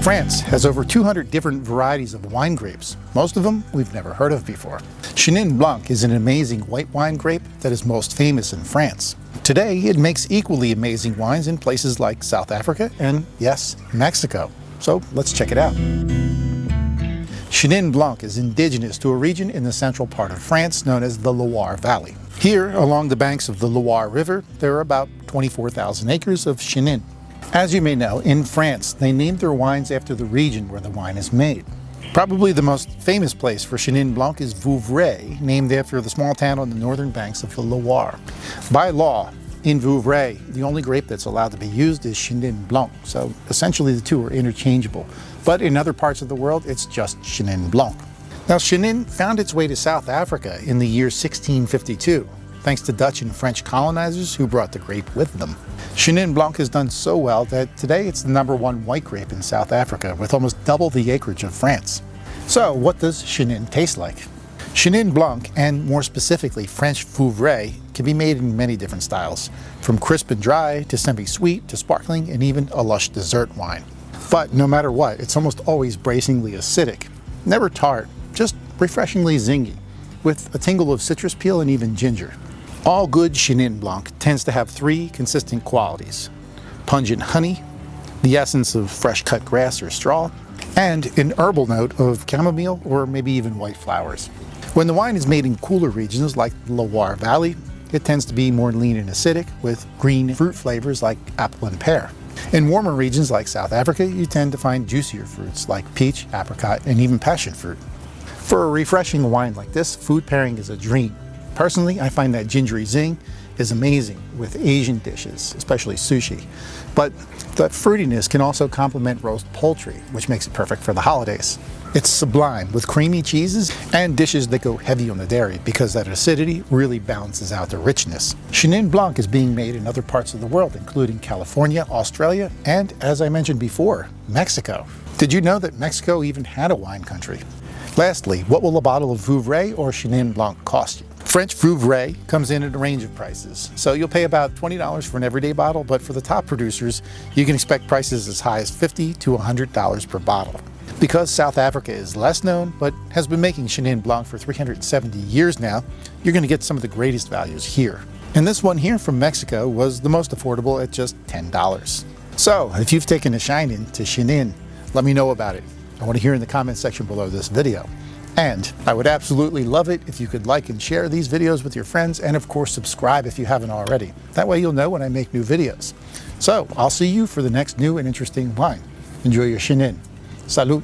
France has over 200 different varieties of wine grapes, most of them we've never heard of before. Chenin blanc is an amazing white wine grape that is most famous in France. Today, it makes equally amazing wines in places like South Africa and, yes, Mexico. So let's check it out. Chenin blanc is indigenous to a region in the central part of France known as the Loire Valley. Here, along the banks of the Loire River, there are about 24,000 acres of Chenin. As you may know, in France, they named their wines after the region where the wine is made. Probably the most famous place for Chenin blanc is Vouvray, named after the small town on the northern banks of the Loire. By law, in Vouvray, the only grape that's allowed to be used is Chenin blanc, so essentially the two are interchangeable. But in other parts of the world, it's just Chenin blanc. Now, Chenin found its way to South Africa in the year 1652, thanks to Dutch and French colonizers who brought the grape with them. Chenin blanc has done so well that today it's the #1 white grape in South Africa, with almost double the acreage of France. So what does Chenin taste like? Chenin blanc, and more specifically French Vouvray, can be made in many different styles, from crisp and dry to semi-sweet to sparkling and even a lush dessert wine. But no matter what, it's almost always bracingly acidic, never tart, just refreshingly zingy, with a tingle of citrus peel and even ginger. All good Chenin blanc tends to have three consistent qualities: pungent honey, the essence of fresh cut grass or straw, and an herbal note of chamomile or maybe even white flowers. When the wine is made in cooler regions like the Loire Valley, it tends to be more lean and acidic with green fruit flavors like apple and pear. In warmer regions like South Africa, you tend to find juicier fruits like peach, apricot, and even passion fruit. For a refreshing wine like this, food pairing is a dream. Personally, I find that gingery zing is amazing with Asian dishes, especially sushi. But that fruitiness can also complement roast poultry, which makes it perfect for the holidays. It's sublime with creamy cheeses and dishes that go heavy on the dairy because that acidity really balances out the richness. Chenin blanc is being made in other parts of the world, including California, Australia, and, as I mentioned before, Mexico. Did you know that Mexico even had a wine country? Lastly, what will a bottle of Vouvray or Chenin blanc cost you? French Vouvray comes in at a range of prices, so you'll pay about $20 for an everyday bottle, but for the top producers, you can expect prices as high as $50 to $100 per bottle. Because South Africa is less known, but has been making Chenin blanc for 370 years now, you're going to get some of the greatest values here. And this one here from Mexico was the most affordable at just $10. So, if you've taken a shine to Chenin, let me know about it. I want to hear in the comment section below this video. And I would absolutely love it if you could like and share these videos with your friends, and of course subscribe if you haven't already. That way you'll know when I make new videos. So I'll see you for the next new and interesting wine. Enjoy your Chenin. Salud.